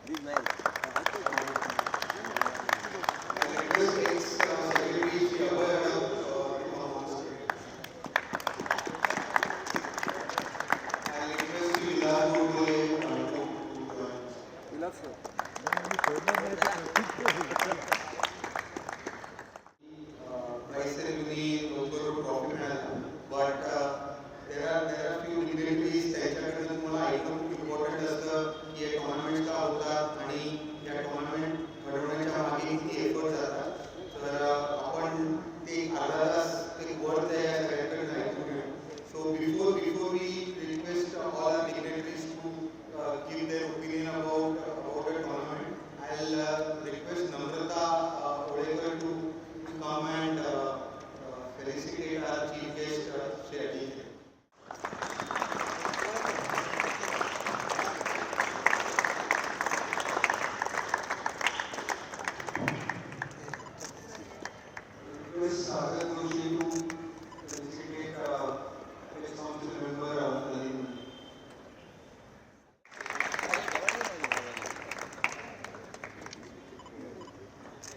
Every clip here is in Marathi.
Big man. He loves you. price ceremony लवकर ट्रॉफी मिळाला but there are few dignitaries त्यांच्याकडे तुम्हाला ऐकून खूप इम्पॉर्टंट असतं की हे टुर्नामेंट का होतात आणि या टुर्नामेंट घडवण्याच्या मागे किती एफर्ट जातात तर आपण ते अर्धा तास एक वर्ड त्या कार्यक्रम ऐकून घेऊ so before we request all dignitaries to give their opinion about the tournament I'll request Namrata Odekar to come and felicitate our chief guest, Shri Ajit. Request Sagar Doshi to felicitate ex council member Nadeem.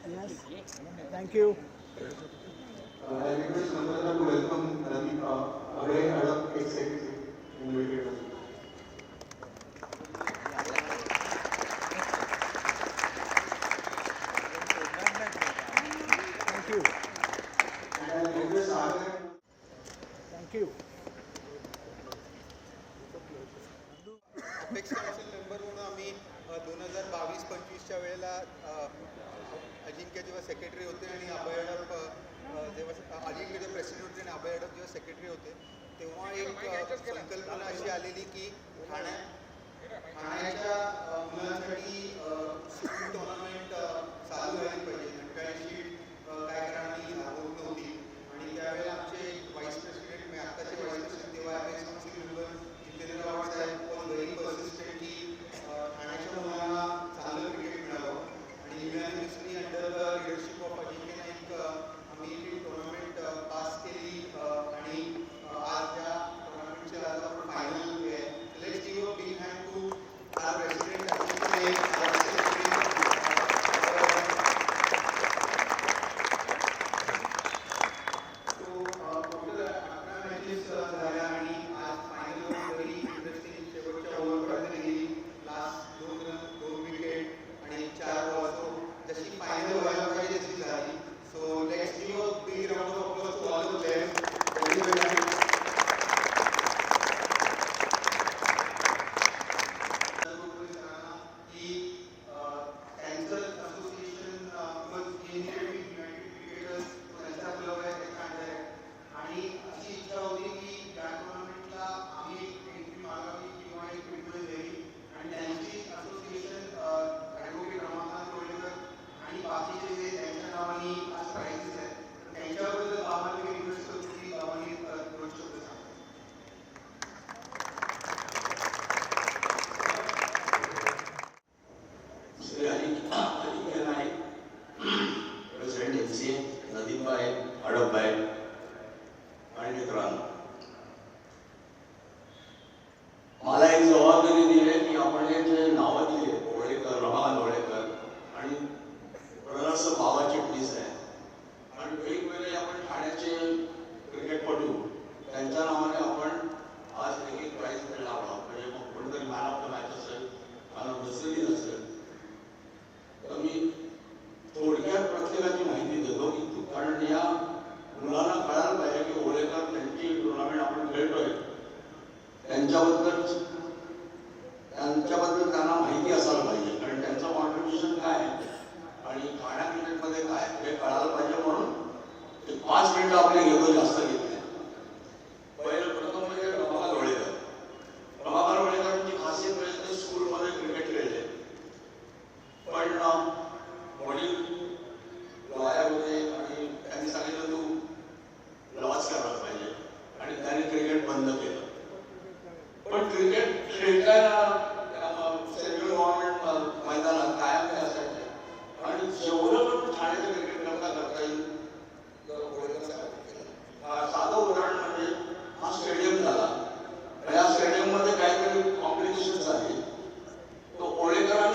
Yes. Thank you. I request Namrata to welcome Nadeem Abhay Adam, ex-secretary, invited. Thank you. And I request Sagar. Thank you. Apex council member म्हणून आम्ही 2022-25च्या वेळेला अजिंक्य जेव्हा सेक्रेटरी होते आणि अभय अडप जेव्हा अजिंक्य जे प्रेसिडेंट होते आणि अभय अडप जेव्हा सेक्रेटरी होते तेव्हा एक संकल्पना अशी आलेली की ठाण्याच्या मुलांसाठी टुर्नामेंट चालू झाली पाहिजे काही काय कारणाने होत नव्हती आणि त्यावेळेला आमचे व्हाईस प्रेसिडेंट मी आत्ताचे व्हाईस प्रेसिडेंट तेव्हा apex council member Jitendra Rawat साहेब वॉज व्हेरी पर्सिस्टंट की ठाण्याच्या मुलांना चांगलं क्रिकेट मिळावं आणि unanimously under the leadership of Ajinkya Naik आम्ही ती टुर्नामेंट पास केली आणि आज या टुर्नामेंटचे आज आपण फायनल आहे let's give a big hand to our president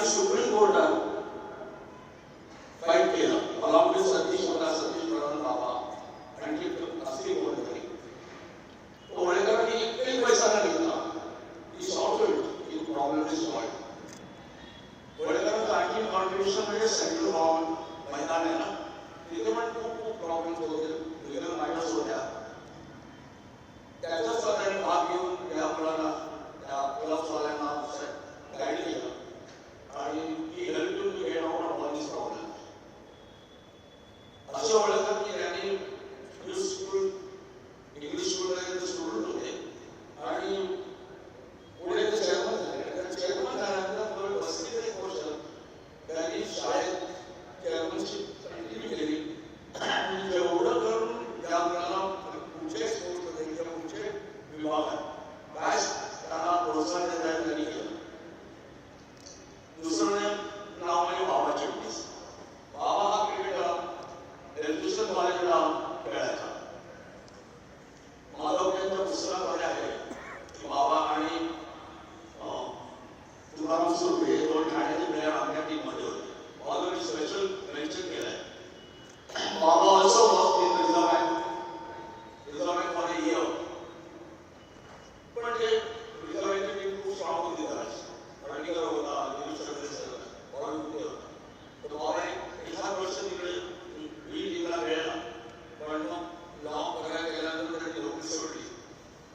आणि सुप्रीम कोर्टात फाईट केलं अलॉंग विथ सतीश प्रधान बाबा आणि असे कोणतरी तो वडेकरांनी एकही पैसा न घेतला ही सॉल्व्ह ही प्रॉब्लेम इज सॉल्व्ह वडेकरांचं आणखी कॉन्ट्रिब्युशन म्हणजे सेंट्रल हॉल मैदान आहे ना तिथे पण खूप प्रॉब्लेम्स होते लिगल मायनर्स होत्या त्याचा स्वतःने भाग घेऊन या मुलांना त्या क्लब्सवाल्यांना गाईड केलं आणि ही help to get out of all this problem असं ओळखलं की त्यांनी स्कूल इंग्लिश स्कूलमध्ये ते स्टुडंट होते आणि पुढे ते चेअरमन झाले चेअरमन झाल्यानंतर बसलेले एक वर्ष त्यांनी शाळेत चेअरमनशिप कंटिन्यू केली आणि जेवढं करून त्या मुलाला पुढच्या स्कूलमध्ये किंवा पुढचे विभागात काय त्यांना प्रोत्साहन देण्यात त्यांनी केलं दुसरं नाव म्हणजे बाबा चिटणीस बाबा हा क्रिकेट एज्युकेशन कॉलेजला खेळायचा माधव यांच्या पुस्तकामध्ये आहे की बाबा आणि तुकाराम सुर्वे हे दोन ठाण्याचे प्लेयर आपल्या टीममध्ये होते बाबांनी स्पेशल मेन्शन केलंय बाबा also work in reserve bank for a year पण ते रिझर्व बँकेची टीम खूप स्ट्रॉंग होती त्यावेळेस रणनीकर होता दिलीप सरदेसाई बॉल होते तर बाबा एखाद वर्ष तिकडे टीमला खेळला पण मग लॉ पगार केल्यानंतर त्यांनी नोकरी सोडली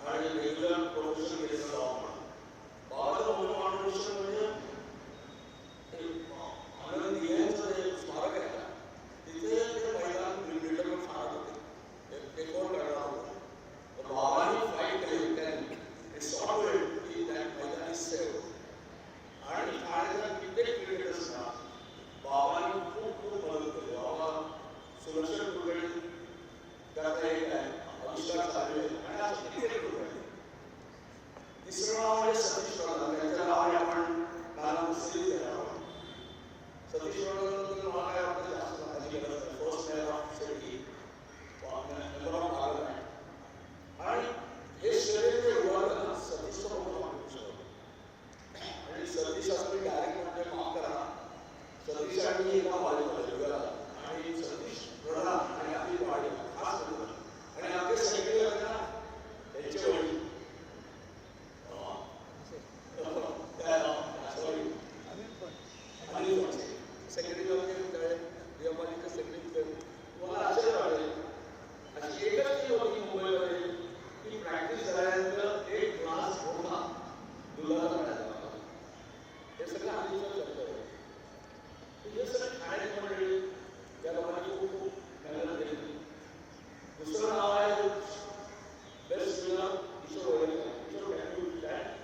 आणि रेग्युलर प्रोफेशन घेतलं लॉ म्हणून बाबाचं मोठं कॉन्ट्रिब्युशन म्हणजे आनंद दिघ्यांचं जे स्मारक आहे ना तिथे ते मैदान रिटर्न फार होते ते कोण करणार होतं तर बाबांनी फाईट केली त्यांनी सॉल्व्ह की त्या मैदानी सेव्ह आणि ठाण्याच्या कित्येक क्रिकेटर्सना बाबांनी खूप मदत केली बाबा सुरक्षित क्रिकेट त्याचा एक आहे आविष्कार चालू आहे आणि असे कित्येक लोक आहेत तिसरं नाव म्हणजे सतीश प्रधान त्यांच्या नावाने आपण नाना सिरीज देणार आहोत सतीश प्रधान मला काय वाटतं जास्त माझी गरज आहे first player of city number of parliament आणि हे शरीर जे उभारलं ना सतीशचं मोठं कॉन्ट्रिब्युशन होतं आणि सतीश असं डायरेक्ट म्हणजे माफ करा सतीश आणि एका कॉलेजमध्ये आणि सतीश प्रधान आणि आपली वाडी खास करून आणि आपले सेक्रेटरी होते ना त्यांचे वडील सेक्रेटरी होते देवपालीचे सेक्रेटरी तुम्हाला आश्चर्य वाटेल अशी एकच ती होती मुंबईमध्ये की प्रॅक्टिस झाल्यानंतर एक ग्लास मोठा दुधाचा मिळाला हे सगळं आधीचं चर्चा आहे हे सगळं ठाण्याची मंडळी या लोकांनी खूप मेहनत केली दुसरं नाव आहे बेस्ट विनर किशोर वडेकर किशोर कॅन्यू डॅड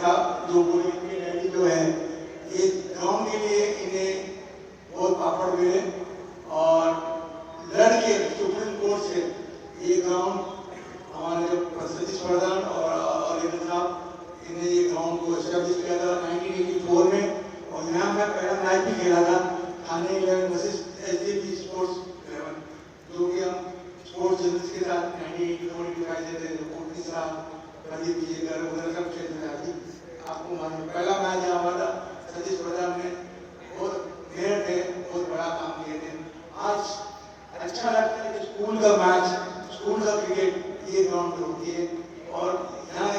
साहब जो बोले कि डैडी जो है ये ग्राउंड के लिए इन्हें बहुत पापड़ मिले और लड़के सुप्रीम कोर्ट से ये ग्राउंड हमारे जो सतीश प्रधान और इधर साहब इन्हें ये ग्राउंड को एस्टेब्लिश किया था 1984 में और यहाँ मैं पहला मैच भी खेला था थाने 11 वर्सेस SJP स्पोर्ट्स 11 जो कि हम स्पोर्ट्स जर्नलिस्ट के साथ 1984 से थे कोटनी साहब प्रदीप विजयकर उधर सब खेलते थे। आपको मालूम पहला मैच यहाँ हुआ था सतीश प्रधान ने बहुत मेहनत थे बहुत बड़ा काम किए थे। आज अच्छा लगता है कि स्कूल का मैच स्कूल का क्रिकेट ये ग्राउंड पे होती है और यहाँ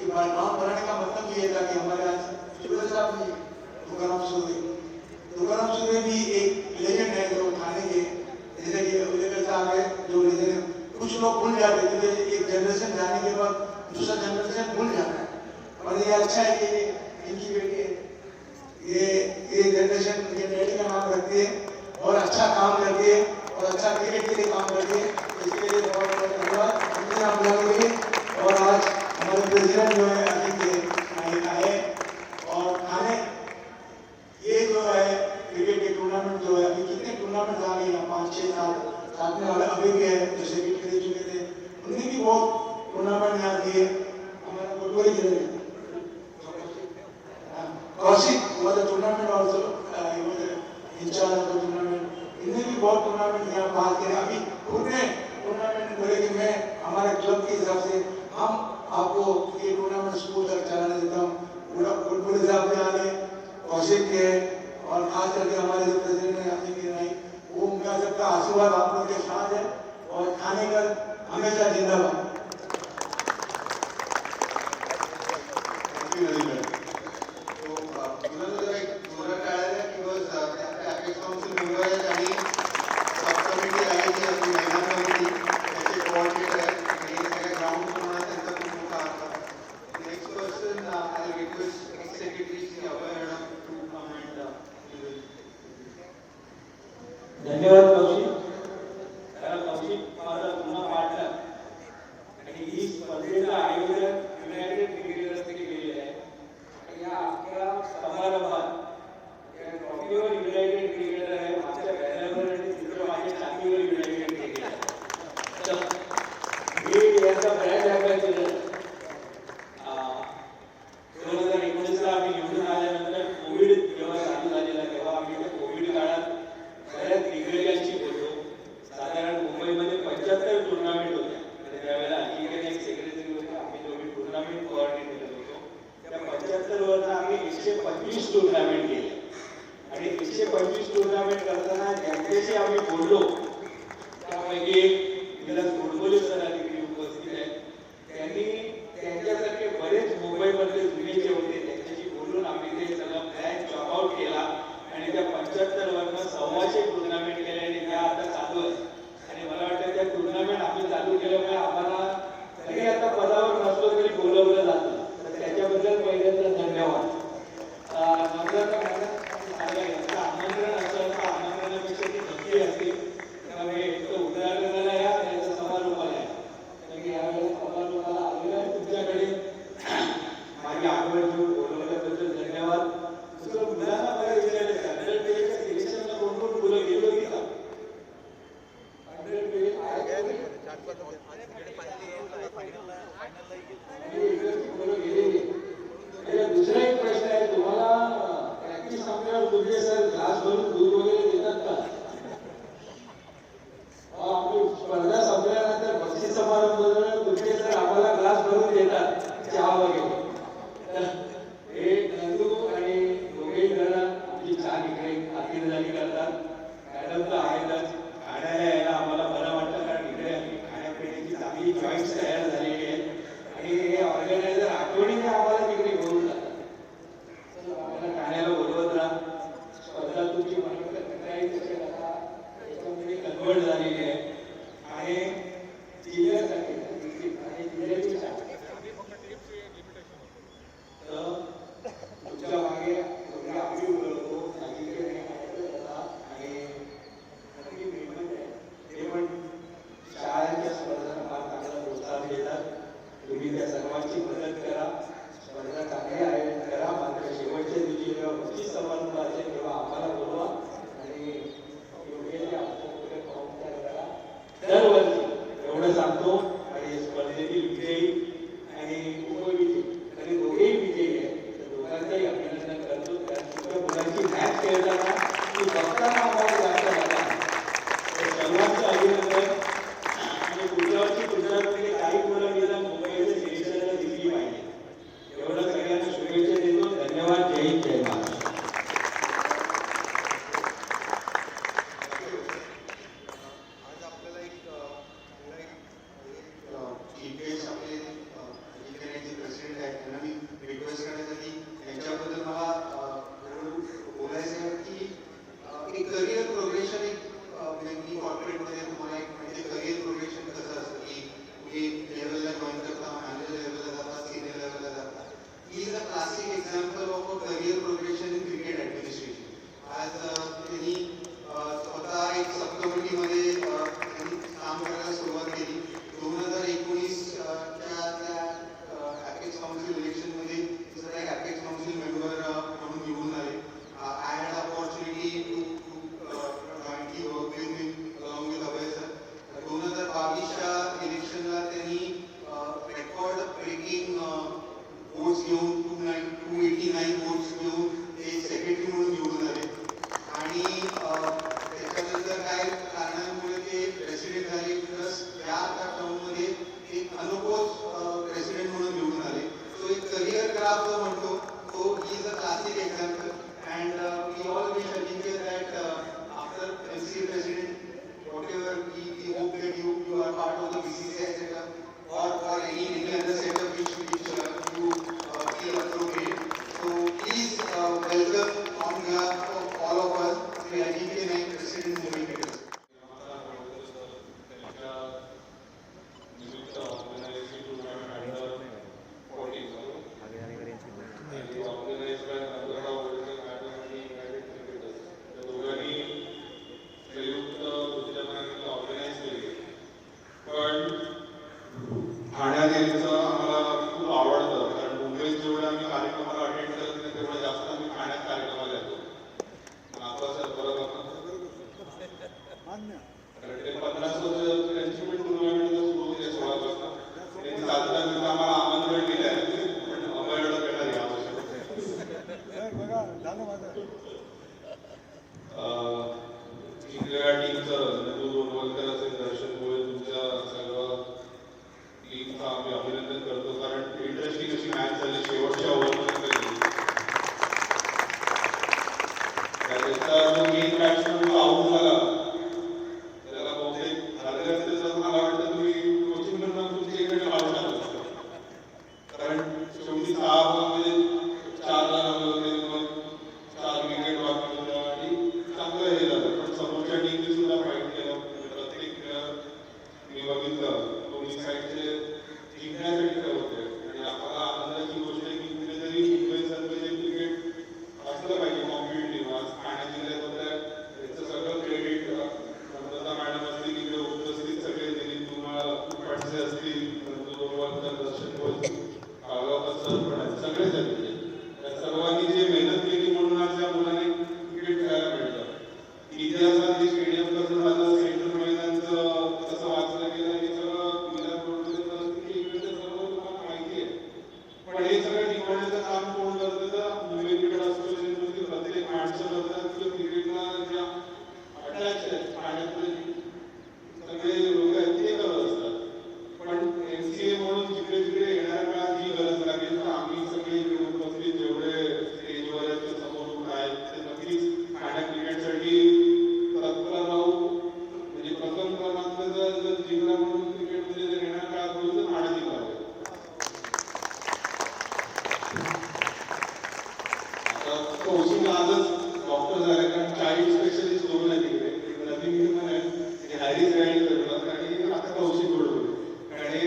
ग्राउंड बनाने का मतलब ये था कि हमारे आज सुबह साहब भी तुकाराम सूर्य भी एक लेजेंड है जो थाने के जैसे कि उदयकर साहब है जो लेजेंड कुछ लोग भूल जाते थे एक जनरेशन जाने के बाद दूसरा जनरेशन भूल जाता है और ये अच्छा है कि इनकी बेटी ये जनरेशन ये डैडी का नाम रखती है और अच्छा काम करती है और अच्छा क्रिकेट के लिए काम करती है इसके लिए बहुत बहुत धन्यवाद इतने आप लोगों के लिए। और आज हमारे प्रेसिडेंट जो है अजीत आए और थाने ये जो है क्रिकेट के टूर्नामेंट जो है अभी कितने टूर्नामेंट आ गए हैं 5-6 साल साथ में वाले अभी भी है जो सेकंड खेल चुके थे उन्हें भी बहुत टूर्नामेंट यहाँ दिए हमारा फुटबॉल खेल Kaushik was a tournament also he was in charge of the tournament इन्हें भी बहुत टूर्नामेंट यहाँ बात करें अभी खुद ने टूर्नामेंट बोले कि मैं हमारे क्लब के हिसाब से हम आपको ये टूर्नामेंट स्कूल तक चलाने देता हूँ पूरा फुटबॉल हिसाब से आगे कौशिक के और खास करके हमारे जो प्रेसिडेंट है अमित गिराई वो उनका सबका आशीर्वाद आप लोगों के साथ है और खाने का हमेशा जिंदाबाद। धन्यवाद कौशिक माझा जुना पार्टनर आणि ही स्पर्धेचं आयोजन युनायटेड क्रिकेटर्सने केलेले आहे आणि या अख्ख्या समारंभात या ट्रॉफीवर युनायटेड क्रिकेटर आहे माझ्या बॅनरवर आणि तिकडे माझ्या छातीवर युनायटेड क्रिकेटर मी याचा ब्रँड अँबॅसेडर 2019 आम्ही निवडून आल्यानंतर कोविड जेव्हा चालू झालेला तेव्हा आम्ही त्या कोविड काळात बऱ्याच दिग्गजांशी बोललो साधारण मुंबईमध्ये 75 टुर्नामेंट होत्या त्यावेळेला आणखी एक सेक्रेटरी होते आम्ही दोघे टुर्नामेंट कोऑर्डिनेट करत होतो त्या 75 वरनं आम्ही 125 टुर्नामेंट केले आणि 125 टुर्नामेंट करताना ज्यांच्याशी आम्ही बोललो त्यापैकी एक विलास गोडबोले सर अधिकारी उपस्थित आहेत त्यांनी त्यांच्यासारखे बरेच मुंबईमधले जुनेचे होते त्यांच्याशी बोलून आम्ही ते सगळं प्लॅन जॉब आउट केला आणि त्या 75 वरनं 125 टुर्नामेंट केले आणि त्या आता चालू आहे आणि मला वाटतं त्या टुर्नामेंट आम्ही चालू केल्यामुळे आम्हाला तरी आता पदावर नसलो तरी बोलवलं जातं तर त्याच्याबद्दल पहिल्यांदा धन्यवाद। आमंत्रण असेल तर आमंत्रणापेक्षा ती नक्की असते त्यामुळे उद्घाटनाला या त्याच्या समारोपाला या तर यावेळेस समारोपाला आलेलं आहे तुमच्याकडे माझी आठवण घेऊन बोलवल्याबद्दल धन्यवाद। दुसरं मुलांना मला विचारायचं सिलेक्शनला कोण कोण मुलं गेलो की का 100 दुसरा एक प्रश्न आहे तुम्हाला प्रॅक्टिस संपल्यावर तुमचे सर ग्लास भरून दूध वगैरे देतात का आपली स्पर्धा संपल्यानंतर बक्षीस समारंभ तुमचे सर आम्हाला ग्लास भरून देतात चहा वगैरे तर हे नंदू आणि दोघे जण आपली छान इकडे खातिरदारी करतात मॅडम तर आहेतच खाण्याला यायला आम्हाला बरं वाटतं कारण इकडे आपली खाण्यापिण्याची चांगली चॉईस तयार झालेली आहे आणि हे ऑर्गनायझर आठवणीने आम्हाला तिकडे घेऊन जातात आम्हाला खाण्याला बोलवत राहा स्पर्धा तुमची example of a career progression in cricket administration. As त्यांनी स्वतः एक सब कमिटीमध्ये त्यांनी काम करायला सुरुवात केली. 2019 च्या त्या अपेक्स काउन्सिल इलेक्शनमध्ये दुसरा एक अपेक्स काउन्सिल मेंबर म्हणून निवडून आले. I had opportunity to jointly work with him along with Abhay sir. 2022च्या इलेक्शनला त्यांनी रेकॉर्ड ब्रेकिंग वोट्स घेऊन 289 वोट्स घेऊन ते सेक्रेटरी म्हणून निवडून आले. आणि त्याच्यानंतर काय कारणांमुळे ते प्रेसिडेंट झाले. प्लस या टर्ममध्ये एक अनुभव प्रेसिडेंट म्हणून निवडून आले. सो एक करिअर ग्राफ जो म्हणतो तो he is a classic example. And we all wish Ajinkya that after MCA president whatever we hope that you are part of the BCCI setup or any other setup which you feel appropriate. So please welcome on behalf of all of us Sri Ajinkya Naik, President Mumbai Indians. ठाण्यात यायचं आम्हाला खूप आवडतं, कारण मुंबईत जेवढे आम्ही कार्यक्रमाला अटेंड करत नाही तेवढं जास्त आम्ही ठाण्यात कार्यक्रमाला येतो. नागपूरच्या बरोबर कारण ते 50 वर्ष त्यांची पण टुर्नामेंट सुरू होते 16 वाजता. त्यांनी साधारण आम्हाला आमंत्रण दिलं आहे, पण अभयला भेटायला यावं. इकडल्या टीमचं नंदू गोलवलकर असेल, दर्शन गोयल, तुमच्या सर्व टीमचं आम्ही अभिनंदन करतो, कारण इंटरेस्टिंग अशी मॅच झाली शेवटच्या ओव्हरपर्यंत गेली. त्याचा जो मेन बॅट्समन आऊट झाला त्याला बहुतेक झालेलं असतं तर मला वाटतं तुम्ही कोचिंग करणं तुमच्या इकडे लावणार असतं, कारण शेवटी 6 बॉलमध्ये 4 रन हवे होते, मग 4 विकेट बाकी होत्या आणि चांगलं हे झालं. पण समोरच्या टीमने सुद्धा फाईट केलं. प्रत्येक मी बघितलं दोन्ही साईडचे जिंकण्यासाठी करत होते आणि आम्हाला आनंदाची गोष्ट आहे की कुठेतरी मुंबईसारखं जे क्रिकेट असलं पाहिजे कॉम्पिटिटिव्ह. आज ठाणे जिल्ह्यात होत्या याचं सगळं क्रेडिट नम्रता मॅडम असतील, इकडे उपस्थित सगळे दिलीप तुम्हाला पटसे असतील, नंदू गोलवलकर, दर्शन गोयल, काळगावकर सर पण सगळे झाले. त्या सर्वांनी जे मेहनत केली म्हणून आज या मुलाने क्रिकेट खेळायला मिळतं. इतिहासात हे स्टेडियम कसं झालं, सेंट्रल मैदानचं कसं वाचलं गेलं, हे सगळं माहिती आहे. पण हे सगळं टिकवण्याचं काम कोण करतं तर मुंबई क्रिकेट असोसिएशनमधील प्रत्येक माणसं करतात किंवा क्रिकेटला ज्या अटॅच आहेत ठाण्यातले सगळे लोक आहेत ते करत असतात. पण MCA म्हणून जिकडे तिकडे येणाऱ्या काळात ही गरज लागेल तर आम्ही सगळे उपस्थित जेवढे स्टेजवर आहेत समोर आहेत ते नक्कीच ठाण्या क्रिकेटसाठी तत्पर राहू. म्हणजे प्रथम क्रमांक जर जिंकला म्हणून क्रिकेटमध्ये जर येणाऱ्या काळात होईल तर ठाणे जिंकावे. कौशिक आजच डॉक्टर झाले, कारण चाइल्ड स्पेशलिस्ट दोन आहे तिकडे, नवीन निर्माण आहे हॅरिस गाईड करतात आणि आता कौशिक घडवले. आणि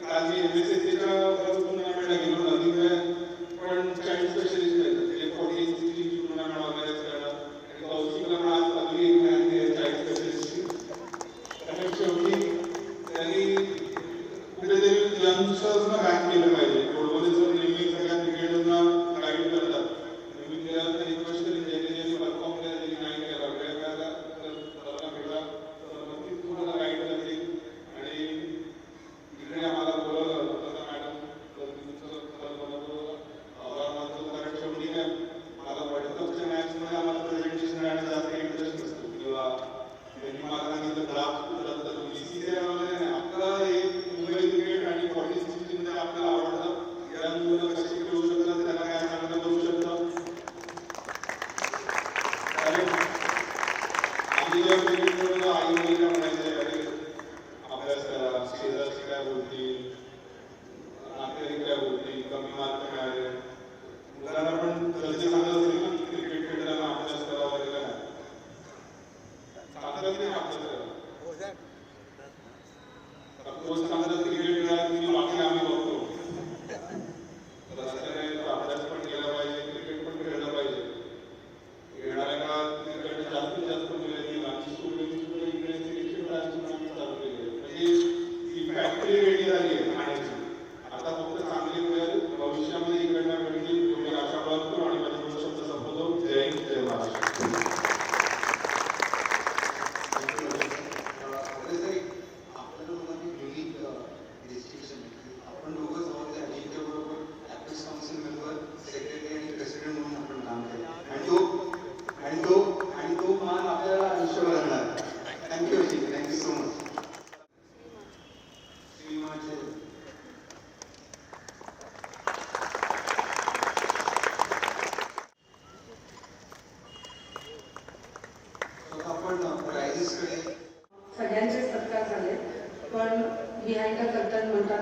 काल मी MSSCच्या टुर्नामेंटला गेलो, नवीन पण चाइल्ड स्पेशलिस्ट आहेत ते 14-16 टुर्नामेंट ऑर्गनाईज करणार आणि कौशिकला पण आज अजून एक मॅच आहे चाइल्ड स्पेशलिस्टची. कारण शेवटी त्यांनी कुठेतरी यंगस्टर्सना बॅक केलं पाहिजे. गोडबोले सर नेहमी सगळ्या क्रिकेटर्सना गाईड करतात. नवीन प्लेयरला रिक्वेस्ट करेन ज्यांनी परफॉर्म केला त्यांनी नाही केला वेळ मिळाला तर भेटला तर नक्कीच तुम्हाला गाईड करतील. आणि इकडे आम्हाला बोलवलं होतं मॅडम, तर तुमचं आभार मानतो.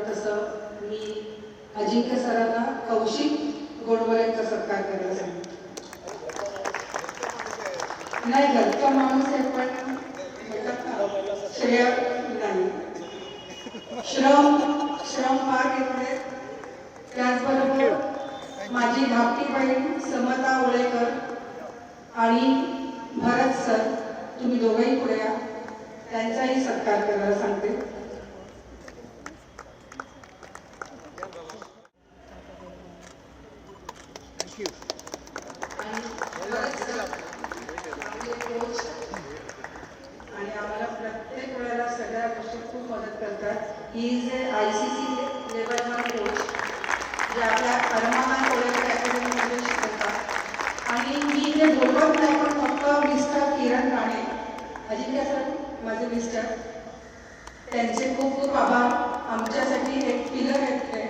तसं मी अजिंक्य सरांना कौशिक गोडबोलेंचा सत्कार करायला सांगितलं. नाही घरचा माणूस आहे पण श्रेय नाही. श्रम फार घेतले. त्याचबरोबर माझी धाकटी बहीण समता ओळेकर आणि भरत सर, तुम्ही दोघंही पुढे या, त्यांचाही सत्कार करायला सांगते. थँक्यू. आणि आम्हाला प्रत्येक वेळेला सगळ्या गोष्टी खूप मदत करतात. He is a ICC level 1 coach जे आपल्या अरमाना कोळेकर अकॅडमीमध्ये शिकवतात. आणि मी जे बोलत नाही पण फक्त मिस्टर किरण राणे, अजिंक्य सर माझे मिस्टर, त्यांचे खूप खूप आभार. आमच्यासाठी एक पिलर आहेत ते,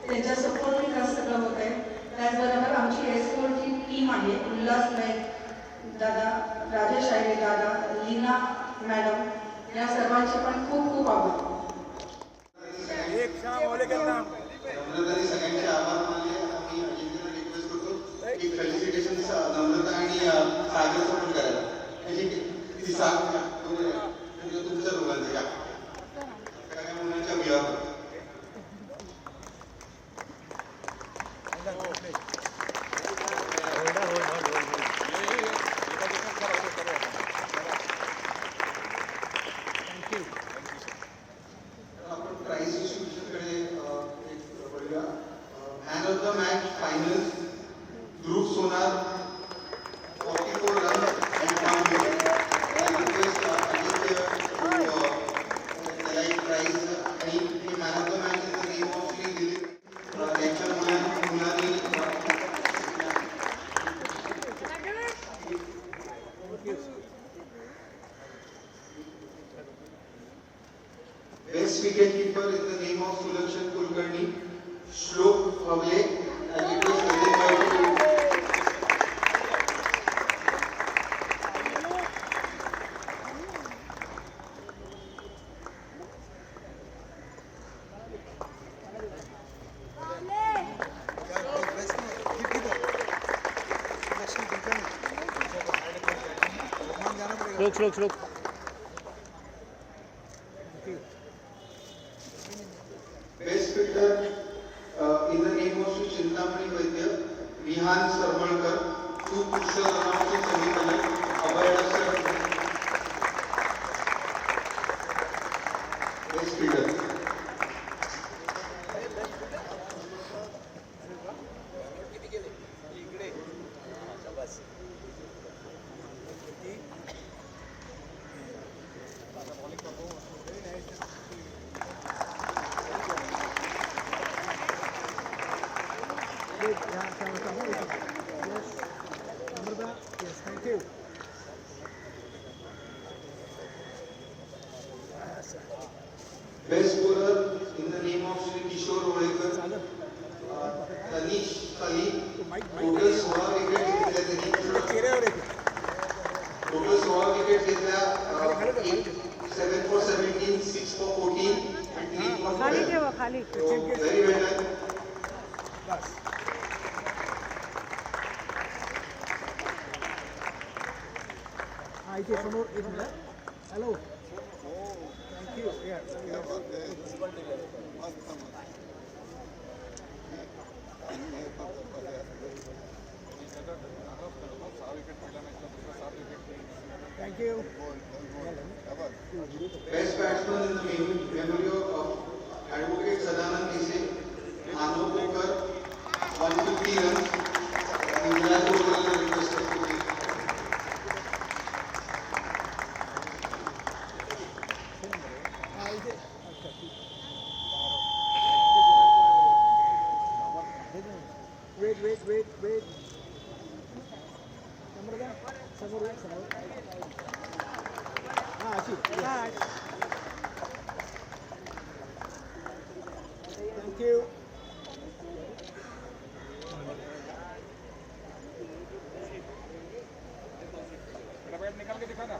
त्यांच्या सपोर्टिंग सगळं होत आहे. त्याचबरोबर आमची एस्कोर्टची टीम आहे, उल्हास नाईक दादा, राजेश आयरे दादा, लीना मॅडम, या सर्वांचे पण खूप खूप आभार. नम्रताने सगळ्यांचे आभार मानले. आम्ही अजिंक्यला रिक्वेस्ट करतो की फेलिसिटेशन नम्रता आणि सागरचं पण करायला. अजिंक्य ती तुमच्या दोघांचं या काय मुलांच्या विवाह. आपण प्राइज डिस्ट्रीब्युशनकडे एक वळूया. Man of the match final Dhruv Sonar 44 run and 1 wicket. Request Aditya त्याला एक प्राइज आणि man of the match in the name of Shri Dilip त्यांच्या मुलांनी Best wicketkeeper in the name of Sulakshan Kulkarni, Shlok Pavle, and it was given by श्लोक. Best fielder in the name of Sri Chintamani Vaidya, Rihan Sarmalkar, 2 crucial runnouts in semi-final, Abhay sir. Best fielder. Yes, thank you. Best bowler in the name of Sri Kishore Olekar, Tanish Ali, total 16 wickets घेतल्या. Total 16 wickets घेतल्या. 7 for 17, 6 for 14, and 3 for 12. So very well done. बस. इथे समोर एक minute. Hello. Thank you. Thank you. Best batsman in the memory of Advocate Sadanand Dese, Anu Kokar, 150 runs. And Virat Kohli requested to be. Wait. समोर. अशी. थँक्यू. निकाल के दिखा ना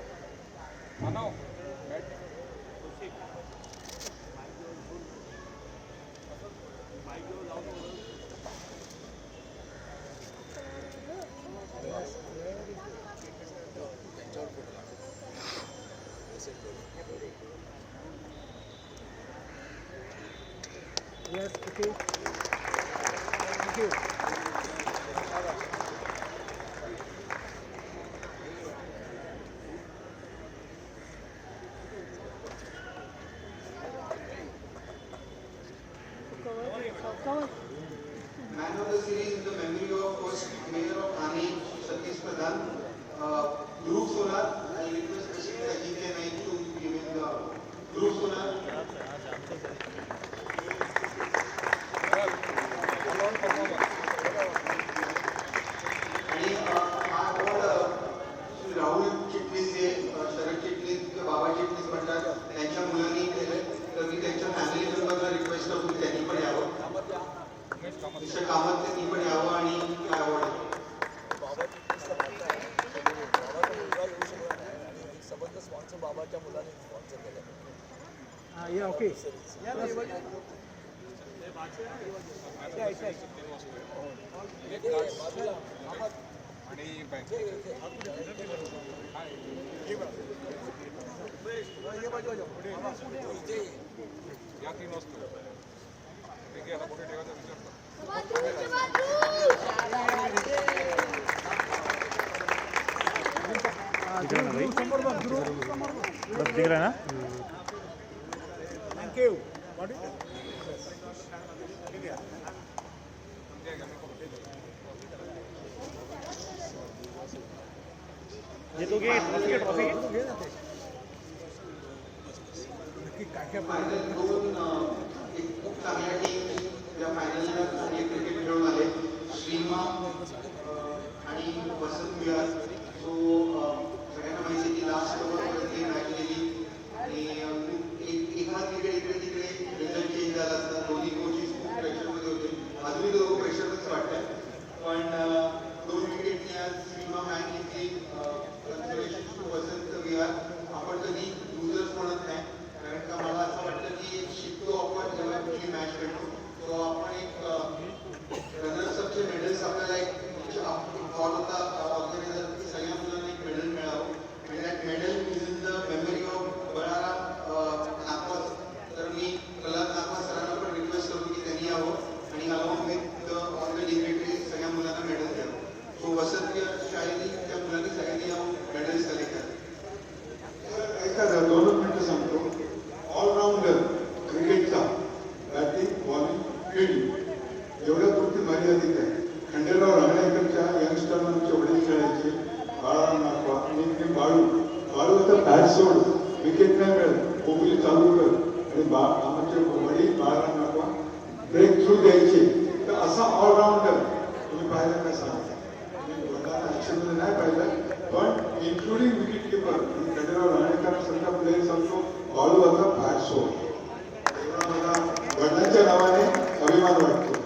मानो Yes, okay. Thank you. Man of the series in the memory of first Mayor of Thane, Satish Pradhan. Dhruv Solar, I request President Ajit Naik to give him the Dhruv Solar. आणि हा अवॉर्ड श्री राहुल चिटणीस जे शरद चिटणीस किंवा बाबा चिटणीस म्हणतात त्यांच्या मुलांनी केले, तर मी त्यांच्या फॅमिली मेंबरला रिक्वेस्ट करतो की त्यांनी पण यावं, मिस्टर कामत त्यांनी पण यावं आणि हा अवॉर्ड सबंध स्पॉन्सर बाबाच्या मुलाने स्पॉन्सर केलं. Yeah, okay. या 3 वाजता ठीक आहे, आता कुठे ठेवायचा विचार दिख रहा है ना? Thank you. What is it? ये तो क्या ट्रॉफी फायनल दोन एक खूप चांगल्या टीम या फायनलला क्रिकेट खेळून आले, श्रीमा आणि वसंत विहार. सो सगळ्यांना माहिती की लास्ट ओव्हरपर्यंत ही मॅच गेली आणि एखाद क्रिकेट इकडे तिकडे रिझल्ट चेंज झाला असता. दोन्ही कोचेस खूप प्रेशरमध्ये होते, अजूनही दोघं प्रेशरमध्येच वाटतात, पण 2 विकेटनी आज श्रीमा मॅच घेतली. Consolation to Vasant Vihar. आपण कधी लुजर्स म्हणत नाही, कारण का मला असं वाटतं की शिकतो आपण जेव्हा कुठली मॅच खेळतो. तो आपण एक रनर्सअपचे मेडल्स आपल्याला एक थॉट होता ऑर्गनायझर की सगळ्या मुलांना एक मेडल मिळावं, आणि that medal is in the memory of Balaram Nagvas. तर मी प्रल्हाद नागवास सरांना पण रिक्वेस्ट करतो की त्यांनी यावं आणि along with all the dignitaries सगळ्या मुलांना मेडल द्यावं. सो वसंत शाळेने त्या मुलांनी सगळ्यांनी यावं, मेडल्स कलेक्ट करा. ऐका जरा 2 मिनिटं सांगतो. ऑलराऊंडर क्रिकेटचा बॅटिंग, बॉलिंग, फिल्डिंग एवढ्या पुरती मर्यादित आहे. खंडेराव रांगणेकरच्या यंगस्टरना आमचे वडील खेळायचे, बाळाराम नागवा आणि बाळू. बाळू आता बॅट सोड, विकेट नाही मिळत, कोहली चालू कर, आणि आमचे वडील बाळाराम नागवा ब्रेक थ्रू द्यायचे. तर असा ऑलराऊंडर तुम्ही पाहिलं काय सांगा? ॲक्शनमध्ये नाही पाहिलं, पण इन्क्लुडिंग विकेट किपर खंडेराव रांगणेकरांसारखा प्लेयर सांगतो बाळू आता बॅट सोड. तेव्हा मला वडिलांच्या नावाने अभिमान वाटतो.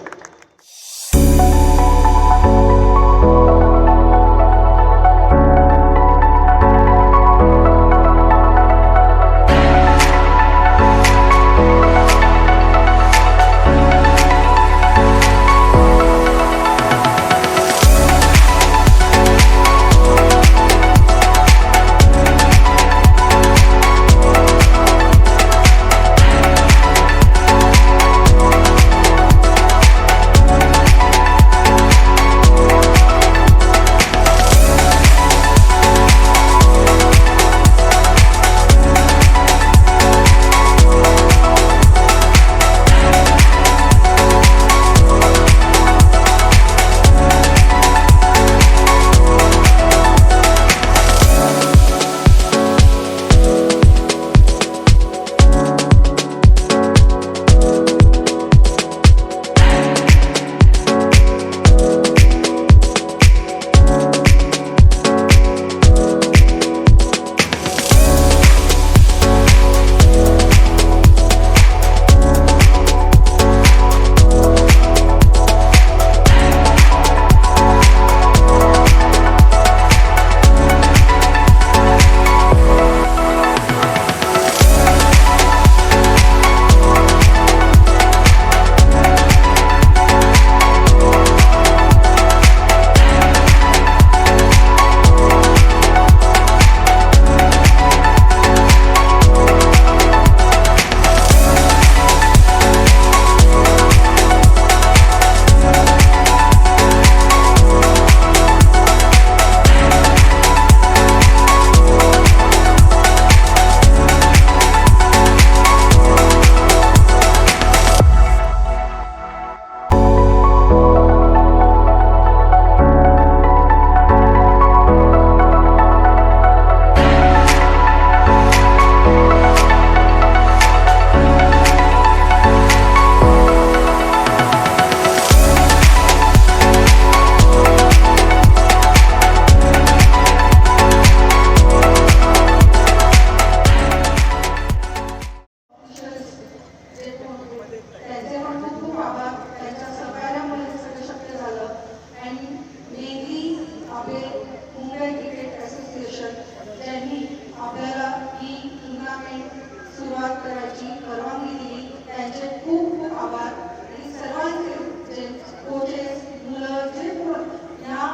युनायटेड क्रिकेट असोसिएशन ज्यांनी आपल्याला ही टुर्नामेंट सुरुवात करायची परवानगी दिली, त्यांचे खूप खूप आभार. आणि सर्वांचे जे कोचेस, मुलं जे कोण ह्या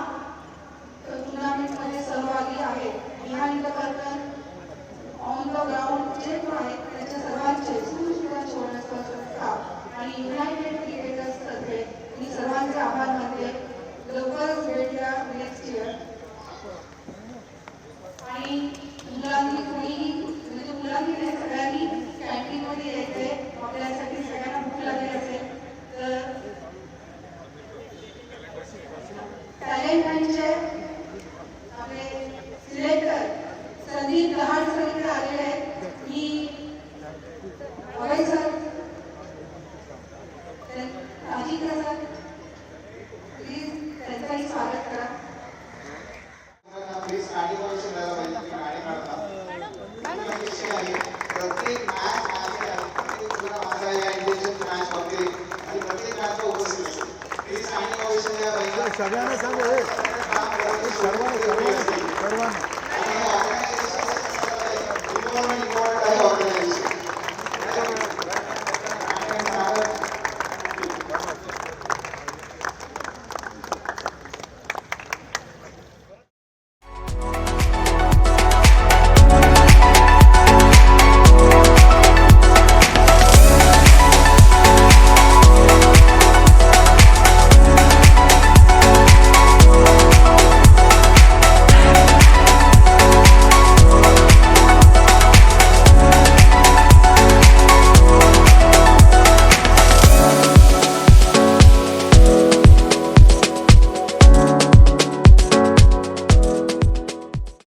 टुर्नामेंटमध्ये सहभागी आहेत, behind the curtain, on the ground जे पण आहेत, त्यांच्या सर्वांचे आणि युनायटेड क्रिकेटर्स तर्फे मी सर्वांचे आभार मानते. लवकरच भेटूया नेक्स्ट इयर. आणि मुलांनी कोणीही म्हणजे मुलांनी नाही, सगळ्यांनी कॅन्टीनमध्ये यायचे. आपल्यासाठी सगळ्यांना भूक लागली असेल तर टॅलेंट हंटचे आपले सिलेक्टर संदीप लहान सर इकडे आलेले आहेत. मी अभय सर, अजिंक्य सर, प्लीज त्यांचंही स्वागत करा. प्लीज गाडी वगैरे करायला पाहिजे, तुम्ही गाडी काढता. प्रत्येक मॅच माझा या इंडिव्हिज्युअल मॅच होते आणि प्रत्येक मॅचला उपस्थित असते. प्लीज गाडी वगैरे द्या पाहिजे. सगळ्यांना सांग हे सर्वांना आणि ऑर्गनायझेशन आहे ऑर्गनायझेशन